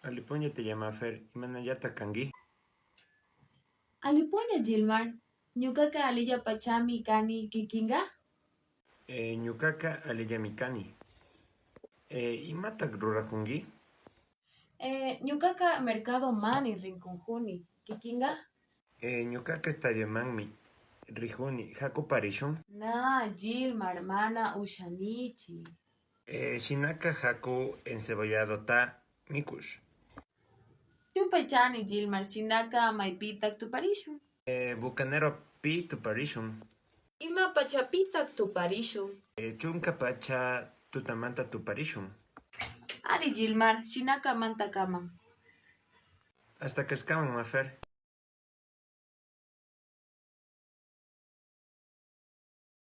Alipuña te llama Fer, imanallata kangi. Alipuña Gilmar, ñuqaqa allillapachami kani kikinqa. Ñukaqa alillami kani. Imataq rurahungi? Ñuqaqa mercado mani rinkunjuni, kikinqa. Ñukaqa estadio manmi. Rihuni, haku parishun. Na, Gilmar, mana ushanichi. Shinaka haku encebollado ta mikush. Chumpachani Gilmar, shinaka maypitak tuparishun. Bucanero pi tu parishun. Ima pachapitak tuparishun. Chunka pacha tutamanta tu parishun. Ari Gilmar, shinaka mantakaman. Hasta que escaman, Mafer.